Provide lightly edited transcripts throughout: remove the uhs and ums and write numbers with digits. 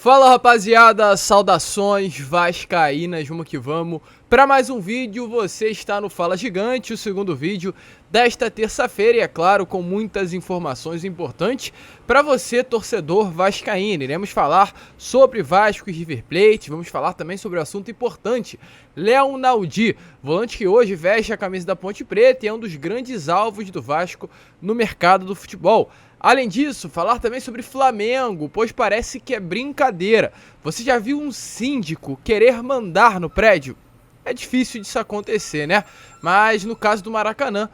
Fala rapaziada, saudações vascaínas, vamos que vamos. Para mais um vídeo, você está no Fala Gigante, o segundo vídeo desta terça-feira e é claro, com muitas informações importantes para você, torcedor vascaíno. Iremos falar sobre Vasco e River Plate, vamos falar também sobre o assunto importante, Léo Naldi, volante que hoje veste a camisa da Ponte Preta e é um dos grandes alvos do Vasco no mercado do futebol. Além disso, falar também sobre Flamengo, pois parece que é brincadeira. Você já viu um síndico querer mandar no prédio? É difícil disso acontecer, né? Mas no caso do Maracanã,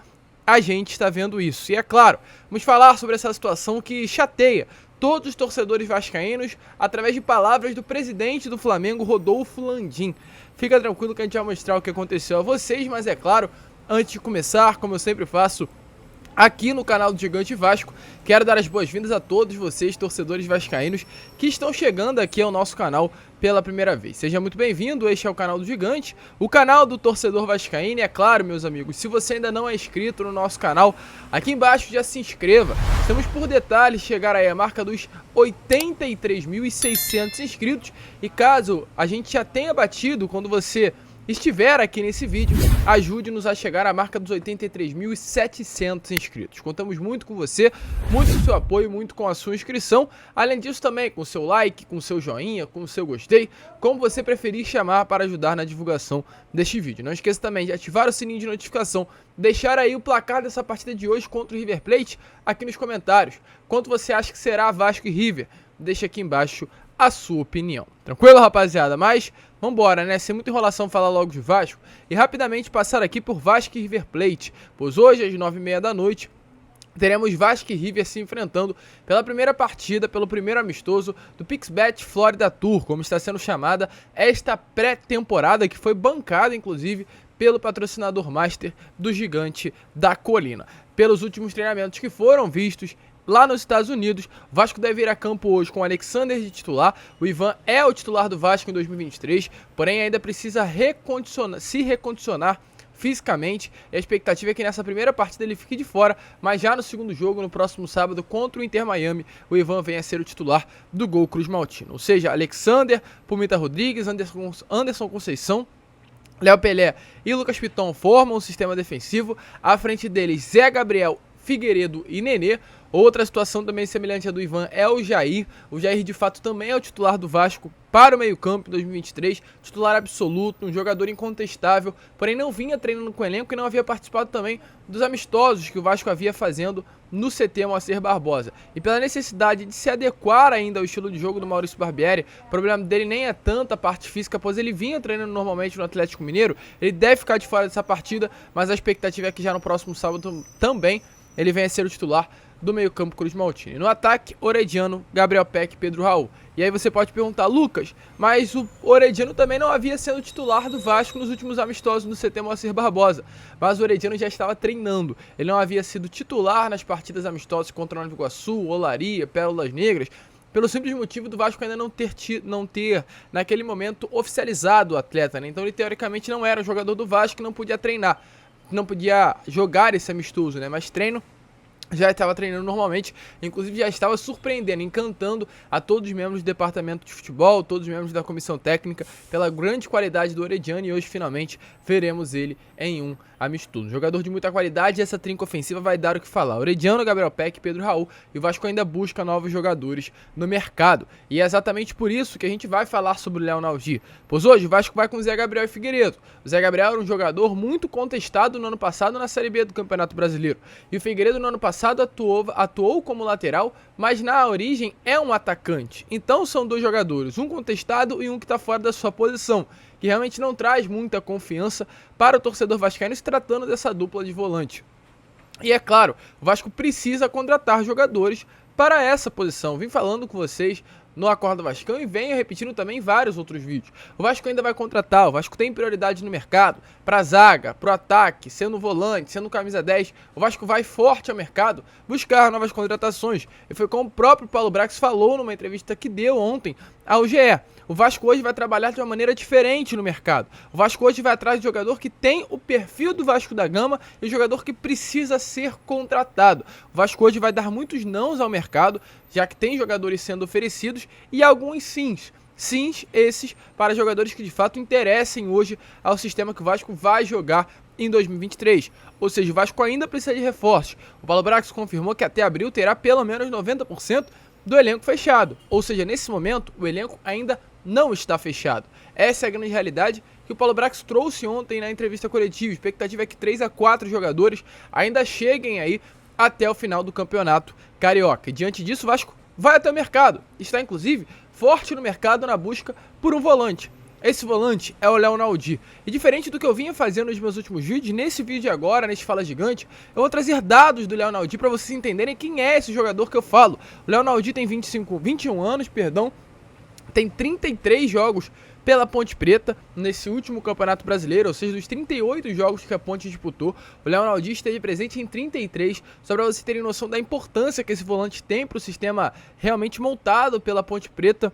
a gente está vendo isso. E é claro, vamos falar sobre essa situação que chateia todos os torcedores vascaínos através de palavras do presidente do Flamengo, Rodolfo Landim. Fica tranquilo que a gente vai mostrar o que aconteceu a vocês, mas é claro, antes de começar, como eu sempre faço, aqui no canal do Gigante Vasco, quero dar as boas-vindas a todos vocês, torcedores vascaínos, que estão chegando aqui ao nosso canal pela primeira vez. Seja muito bem-vindo, este é o canal do Gigante, o canal do torcedor vascaíno, e é claro, meus amigos, se você ainda não é inscrito no nosso canal, aqui embaixo já se inscreva. Estamos por detalhes chegar aí a marca dos 83.600 inscritos, e caso a gente já tenha batido, quando você estiver aqui nesse vídeo, ajude-nos a chegar à marca dos 83.700 inscritos. Contamos muito com você, muito com o seu apoio, muito com a sua inscrição. Além disso também com o seu like, com o seu joinha, com o seu gostei, como você preferir chamar para ajudar na divulgação deste vídeo. Não esqueça também de ativar o sininho de notificação, deixar aí o placar dessa partida de hoje contra o River Plate aqui nos comentários. Quanto você acha que será Vasco e River? Deixa aqui embaixo a sua opinião. Tranquilo, rapaziada? Mas vambora, né? Sem muita enrolação, falar logo de Vasco e rapidamente passar aqui por Vasco e River Plate, pois hoje às 9h30 da noite teremos Vasco e River se enfrentando pela primeira partida, pelo primeiro amistoso do PixBet Florida Tour, como está sendo chamada esta pré-temporada, que foi bancada inclusive pelo patrocinador master do Gigante da Colina. Pelos últimos treinamentos que foram vistos lá nos Estados Unidos, o Vasco deve ir a campo hoje com o Alexander de titular. O Ivan é o titular do Vasco em 2023, porém ainda precisa se recondicionar fisicamente. E a expectativa é que nessa primeira partida ele fique de fora, mas já no segundo jogo, no próximo sábado, contra o Inter Miami, o Ivan venha a ser o titular do Gol Cruz Maltino. Ou seja, Alexander, Pumita Rodrigues, Anderson Conceição, Léo Pelé e Lucas Piton formam o sistema defensivo. À frente deles, Zé Gabriel, Figueiredo e Nenê. Outra situação também semelhante à do Ivan é o Jair. O Jair, de fato, também é o titular do Vasco para o meio-campo em 2023. Titular absoluto, um jogador incontestável, porém não vinha treinando com o elenco e não havia participado também dos amistosos que o Vasco havia fazendo no CT Moacir Barbosa. E pela necessidade de se adequar ainda ao estilo de jogo do Maurício Barbieri, o problema dele nem é tanto a parte física, pois ele vinha treinando normalmente no Atlético Mineiro. Ele deve ficar de fora dessa partida, mas a expectativa é que já no próximo sábado também ele venha a ser o titular do meio-campo Cruz Maltino. No ataque, Orediano, Gabriel Peck e Pedro Raul. E aí você pode perguntar, Lucas, mas o Orediano também não havia sido titular do Vasco nos últimos amistosos no CT Moacir Barbosa. Mas o Orediano já estava treinando. Ele não havia sido titular nas partidas amistosas contra o Nova Iguaçu, Olaria, Pérolas Negras, pelo simples motivo do Vasco ainda não ter naquele momento oficializado o atleta, né? Então ele teoricamente não era um jogador do Vasco, não podia treinar, não podia jogar esse amistoso, né? Mas treino já estava treinando normalmente, inclusive já estava surpreendendo, encantando a todos os membros do departamento de futebol, todos os membros da comissão técnica, pela grande qualidade do Orediano, e hoje finalmente veremos ele em um amistoso. Jogador de muita qualidade, e essa trinca ofensiva vai dar o que falar. Orediano, Gabriel Peck e Pedro Raul, e o Vasco ainda busca novos jogadores no mercado. E é exatamente por isso que a gente vai falar sobre o Léo Naldi, pois hoje o Vasco vai com o Zé Gabriel e Figueiredo. O Zé Gabriel era um jogador muito contestado no ano passado na Série B do Campeonato Brasileiro, e o Figueiredo no ano passado atuou como lateral, mas na origem é um atacante. Então são dois jogadores, um contestado e um que está fora da sua posição, que realmente não traz muita confiança para o torcedor vascaíno se tratando dessa dupla de volante. E é claro, o Vasco precisa contratar jogadores para essa posição. Vim falando com vocês no Acorda Vascão e venho repetindo também em vários outros vídeos. O Vasco ainda vai contratar, o Vasco tem prioridade no mercado, para a zaga, para o ataque, sendo volante, sendo camisa 10, o Vasco vai forte ao mercado buscar novas contratações. E foi como o próprio Paulo Brax falou numa entrevista que deu ontem ao GE. O Vasco hoje vai trabalhar de uma maneira diferente no mercado. O Vasco hoje vai atrás de jogador que tem o perfil do Vasco da Gama e jogador que precisa ser contratado. O Vasco hoje vai dar muitos nãos ao mercado, já que tem jogadores sendo oferecidos e alguns sims. Sims esses para jogadores que de fato interessem hoje ao sistema que o Vasco vai jogar em 2023. Ou seja, o Vasco ainda precisa de reforços. O Paulo Brax confirmou que até abril terá pelo menos 90% do elenco fechado. Ou seja, nesse momento o elenco ainda não está fechado. Essa é a grande realidade que o Paulo Brax trouxe ontem na entrevista coletiva. A expectativa é que 3 a 4 jogadores ainda cheguem aí até o final do campeonato carioca. E diante disso, o Vasco vai até o mercado. Está inclusive forte no mercado na busca por um volante. Esse volante é o Léo Naldi. E diferente do que eu vinha fazendo nos meus últimos vídeos, nesse vídeo agora, nesse Fala Gigante, eu vou trazer dados do Léo Naldi para vocês entenderem quem é esse jogador que eu falo. O Léo Naldi tem 21 anos, tem 33 jogos pela Ponte Preta nesse último Campeonato Brasileiro, ou seja, dos 38 jogos que a Ponte disputou, o Léo Naldi esteve presente em 33, só para vocês terem noção da importância que esse volante tem para o sistema realmente montado pela Ponte Preta.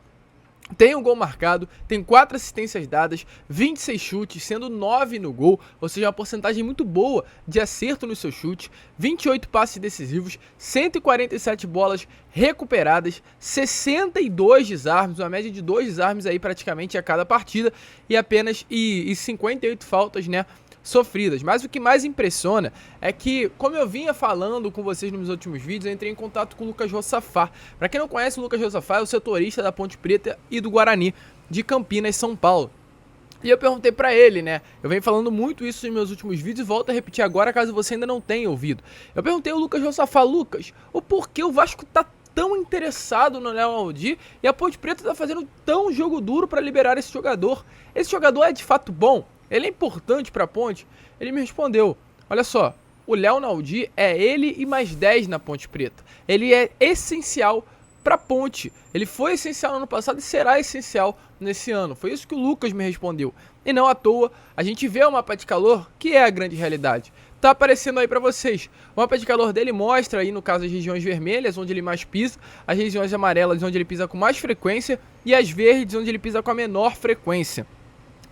Tem um gol marcado, tem 4 assistências dadas, 26 chutes, sendo 9 no gol, ou seja, uma porcentagem muito boa de acerto nos seus chutes, 28 passes decisivos, 147 bolas recuperadas, 62 desarmes, uma média de 2 desarmes aí praticamente a cada partida e apenas 58 faltas, né, sofridas. Mas o que mais impressiona é que, como eu vinha falando com vocês nos meus últimos vídeos, eu entrei em contato com o Lucas Rossafá. Para quem não conhece, o Lucas Rossafá é o setorista da Ponte Preta e do Guarani de Campinas, São Paulo. E eu perguntei pra ele, né, eu venho falando muito isso nos meus últimos vídeos e volto a repetir agora caso você ainda não tenha ouvido. Eu perguntei ao Lucas Rossafá: Lucas, o porquê o Vasco tá tão interessado no Léo Naldi e a Ponte Preta tá fazendo tão jogo duro para liberar esse jogador? Esse jogador é de fato bom? Ele é importante para a Ponte? Ele me respondeu: olha só, o Léo Naldi é ele e mais 10 na Ponte Preta. Ele é essencial para a Ponte. Ele foi essencial no ano passado e será essencial nesse ano. Foi isso que o Lucas me respondeu. E não à toa, a gente vê o mapa de calor, que é a grande realidade. Tá aparecendo aí para vocês. O mapa de calor dele mostra aí, no caso, as regiões vermelhas, onde ele mais pisa, as regiões amarelas, onde ele pisa com mais frequência, e as verdes, onde ele pisa com a menor frequência.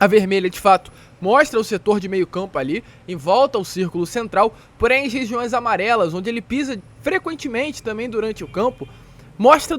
A vermelha, de fato, mostra o setor de meio campo ali, em volta ao círculo central, porém as regiões amarelas, onde ele pisa frequentemente também durante o campo, mostra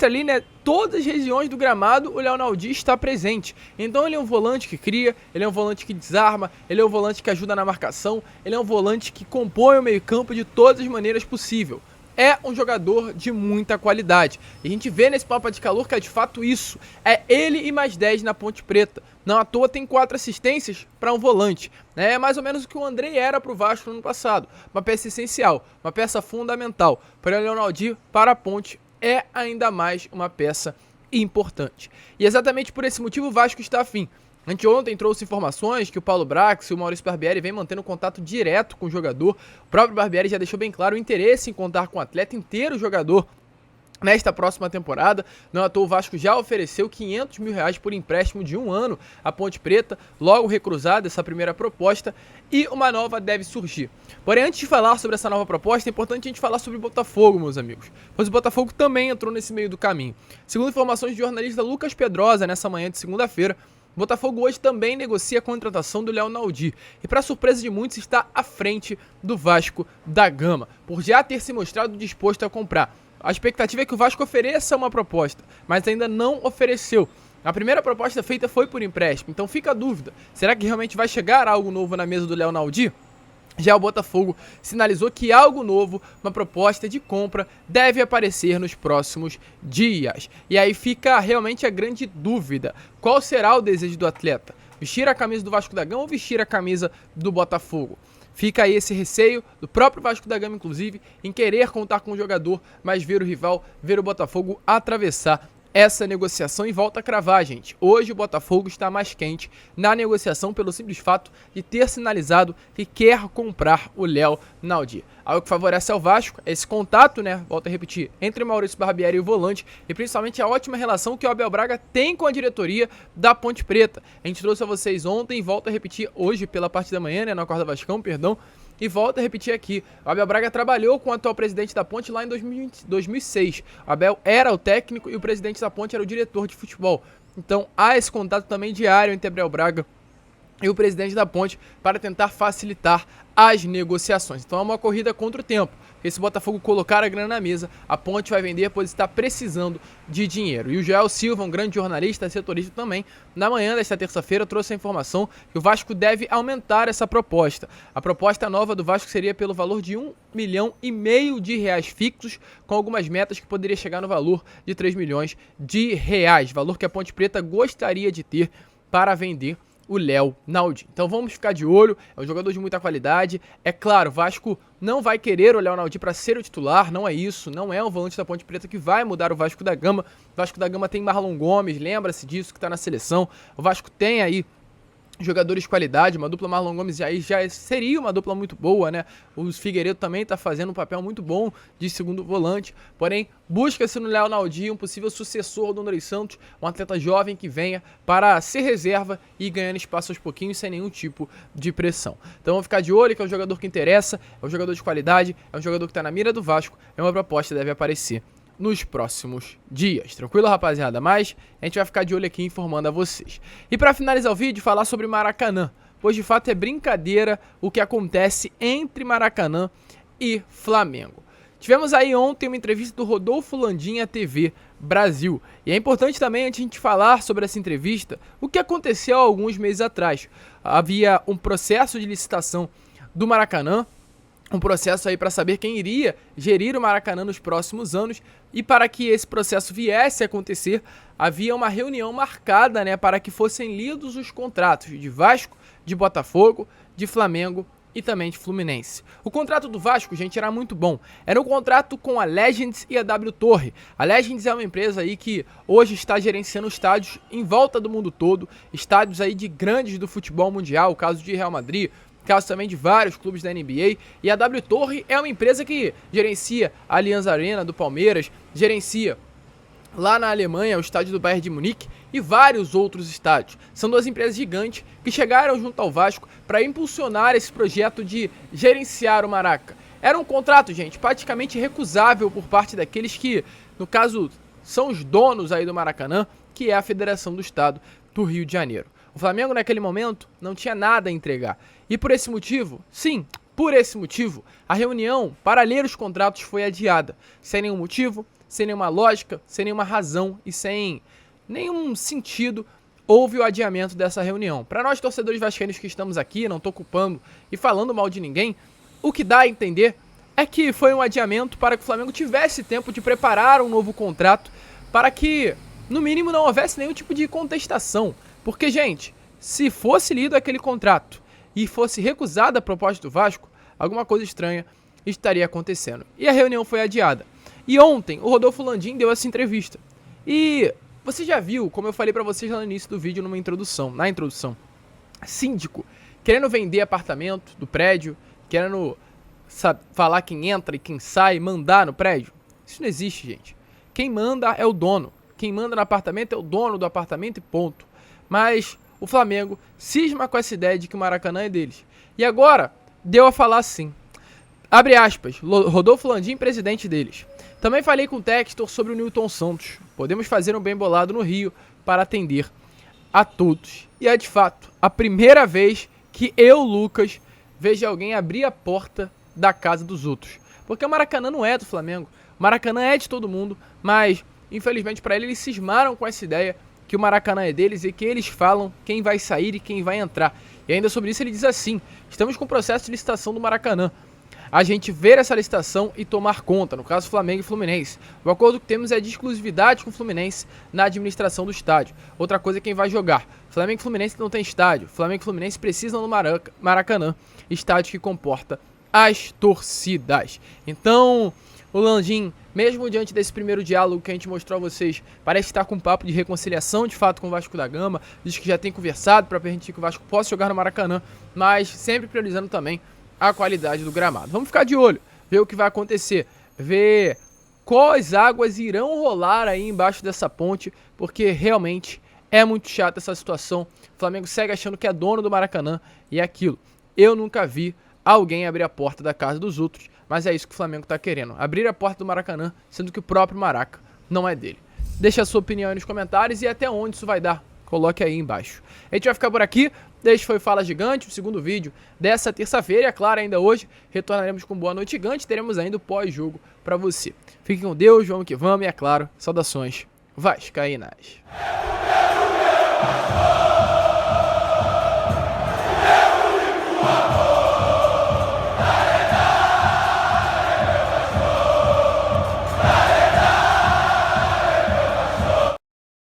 ali, né, todas as regiões do gramado o Léo Naldi está presente. Então ele é um volante que cria, ele é um volante que desarma, ele é um volante que ajuda na marcação, ele é um volante que compõe o meio campo de todas as maneiras possíveis. É um jogador de muita qualidade. E a gente vê nesse mapa de calor que é de fato isso. É ele e mais 10 na Ponte Preta. Não à toa tem 4 assistências para um volante. É mais ou menos o que o Andrei era para o Vasco no ano passado. Uma peça essencial, uma peça fundamental. Porém, o Léo Naldi para a Ponte é ainda mais uma peça importante. E exatamente por esse motivo o Vasco está afim. Anteontem trouxe informações que o Paulo Brax e o Maurício Barbieri vêm mantendo contato direto com o jogador. O próprio Barbieri já deixou bem claro o interesse em contar com o atleta inteiro, o jogador, nesta próxima temporada. Não à toa, o Vasco já ofereceu R$500 mil por empréstimo de 1 ano à Ponte Preta, logo recruzada essa primeira proposta, e uma nova deve surgir. Porém, antes de falar sobre essa nova proposta, é importante a gente falar sobre o Botafogo, meus amigos, pois o Botafogo também entrou nesse meio do caminho. Segundo informações do jornalista Lucas Pedrosa, nessa manhã de segunda-feira, o Botafogo hoje também negocia a contratação do Léo Naldi e, para surpresa de muitos, está à frente do Vasco da Gama, por já ter se mostrado disposto a comprar. A expectativa é que o Vasco ofereça uma proposta, mas ainda não ofereceu. A primeira proposta feita foi por empréstimo, então fica a dúvida: será que realmente vai chegar algo novo na mesa do Léo Naldi? Já o Botafogo sinalizou que algo novo, uma proposta de compra, deve aparecer nos próximos dias. E aí fica realmente a grande dúvida: qual será o desejo do atleta? Vestir a camisa do Vasco da Gama ou vestir a camisa do Botafogo? Fica aí esse receio do próprio Vasco da Gama, inclusive, em querer contar com o jogador, mas ver o rival, ver o Botafogo atravessar essa negociação. E volta a cravar, gente: hoje o Botafogo está mais quente na negociação pelo simples fato de ter sinalizado que quer comprar o Léo Naldi. Algo que favorece ao Vasco é esse contato, né, volto a repetir, entre o Maurício Barbieri e o volante, e principalmente a ótima relação que o Abel Braga tem com a diretoria da Ponte Preta. A gente trouxe a vocês ontem e volto a repetir hoje pela parte da manhã, né, no Acorda Vascão, perdão. E volto a repetir aqui: o Abel Braga trabalhou com o atual presidente da Ponte lá em 2006. O Abel era o técnico e o presidente da Ponte era o diretor de futebol. Então há esse contato também diário entre Abel Braga e o presidente da Ponte para tentar facilitar as negociações. Então é uma corrida contra o tempo. Porque se o Botafogo colocar a grana na mesa, a Ponte vai vender, pois está precisando de dinheiro. E o Joel Silva, um grande jornalista, setorista também, na manhã desta terça-feira trouxe a informação que o Vasco deve aumentar essa proposta. A proposta nova do Vasco seria pelo valor de R$1,5 milhão de reais fixos, com algumas metas que poderia chegar no valor de R$3 milhões, valor que a Ponte Preta gostaria de ter para vender o Léo Naldin. Então vamos ficar de olho, é um jogador de muita qualidade. É claro, o Vasco não vai querer o Léo Naldin para ser o titular, não é isso, não é o volante da Ponte Preta que vai mudar o Vasco da Gama. O Vasco da Gama tem Marlon Gomes, lembra-se disso, que está na seleção. O Vasco tem aí jogadores de qualidade, uma dupla Marlon Gomes já seria uma dupla muito boa, né? O Figueiredo também tá fazendo um papel muito bom de segundo volante, porém busca-se no Léo Naldin um possível sucessor do Andrés Santos, um atleta jovem que venha para ser reserva e ganhando espaço aos pouquinhos sem nenhum tipo de pressão. Então vamos ficar de olho, que é um jogador que interessa, é um jogador de qualidade, é um jogador que tá na mira do Vasco, é uma proposta que deve aparecer nos próximos dias. Tranquilo, rapaziada? Mas a gente vai ficar de olho aqui informando a vocês. E para finalizar o vídeo, falar sobre Maracanã, pois de fato é brincadeira o que acontece entre Maracanã e Flamengo. Tivemos aí ontem uma entrevista do Rodolfo Landim à TV Brasil. E é importante também, antes de a gente falar sobre essa entrevista, o que aconteceu há alguns meses atrás. Havia um processo de licitação do Maracanã, um processo aí para saber quem iria gerir o Maracanã nos próximos anos, e para que esse processo viesse a acontecer, havia uma reunião marcada, né, para que fossem lidos os contratos de Vasco, de Botafogo, de Flamengo e também de Fluminense. O contrato do Vasco, gente, era muito bom. Era um contrato com a Legends e a W Torre. A Legends é uma empresa aí que hoje está gerenciando estádios em volta do mundo todo, estádios aí de grandes do futebol mundial, o caso de Real Madrid, caso também de vários clubes da NBA, e a W Torre é uma empresa que gerencia a Allianz Arena do Palmeiras, gerencia lá na Alemanha o estádio do Bayern de Munique e vários outros estádios. São duas empresas gigantes que chegaram junto ao Vasco para impulsionar esse projeto de gerenciar o Maraca. Era um contrato, gente, praticamente recusável por parte daqueles que, no caso, são os donos aí do Maracanã, que é a Federação do Estado do Rio de Janeiro. O Flamengo, naquele momento, não tinha nada a entregar. E por esse motivo, sim, por esse motivo, a reunião para ler os contratos foi adiada. Sem nenhum motivo, sem nenhuma lógica, sem nenhuma razão e sem nenhum sentido, houve o adiamento dessa reunião. Para nós, torcedores vascaínos que estamos aqui, não estou culpando e falando mal de ninguém, o que dá a entender é que foi um adiamento para que o Flamengo tivesse tempo de preparar um novo contrato, para que, no mínimo, não houvesse nenhum tipo de contestação. Porque, gente, se fosse lido aquele contrato e fosse recusada a proposta do Vasco, alguma coisa estranha estaria acontecendo. E a reunião foi adiada. E ontem, o Rodolfo Landim deu essa entrevista. E você já viu, como eu falei pra vocês lá no início do vídeo, na introdução, síndico querendo vender apartamento do prédio, querendo falar quem entra e quem sai, mandar no prédio. Isso não existe, gente. Quem manda é o dono. Quem manda no apartamento é o dono do apartamento e ponto. Mas o Flamengo cisma com essa ideia de que o Maracanã é deles. E agora, deu a falar assim. Abre aspas, Rodolfo Landim, presidente deles. Também falei com o Textor sobre o Newton Santos. Podemos fazer um bem bolado no Rio para atender a todos. E é de fato a primeira vez que eu, Lucas, vejo alguém abrir a porta da casa dos outros. Porque o Maracanã não é do Flamengo. O Maracanã é de todo mundo, mas infelizmente para eles cismaram com essa ideia que o Maracanã é deles e que eles falam quem vai sair e quem vai entrar. E ainda sobre isso ele diz assim: estamos com o processo de licitação do Maracanã. A gente ver essa licitação e tomar conta, no caso Flamengo e Fluminense. O acordo que temos é de exclusividade com o Fluminense na administração do estádio. Outra coisa é quem vai jogar. Flamengo e Fluminense não tem estádio. Flamengo e Fluminense precisam do Maracanã, estádio que comporta as torcidas. Então, o Landim, mesmo diante desse primeiro diálogo que a gente mostrou a vocês, parece estar com um papo de reconciliação de fato com o Vasco da Gama. Diz que já tem conversado para permitir que o Vasco possa jogar no Maracanã, mas sempre priorizando também a qualidade do gramado. Vamos ficar de olho, ver o que vai acontecer, ver quais águas irão rolar aí embaixo dessa ponte, porque realmente é muito chata essa situação. O Flamengo segue achando que é dono do Maracanã e é aquilo. Eu nunca vi alguém abrir a porta da casa dos outros, mas é isso que o Flamengo tá querendo, abrir a porta do Maracanã, sendo que o próprio Maraca não é dele. Deixa a sua opinião aí nos comentários e até onde isso vai dar coloque aí embaixo. A gente vai ficar por aqui. Este foi Fala Gigante, o segundo vídeo dessa terça-feira. E é claro, ainda hoje retornaremos com Boa Noite Gigante. Teremos ainda o pós-jogo pra você. Fiquem com Deus, vamos que vamos. E é claro, saudações vascaínas.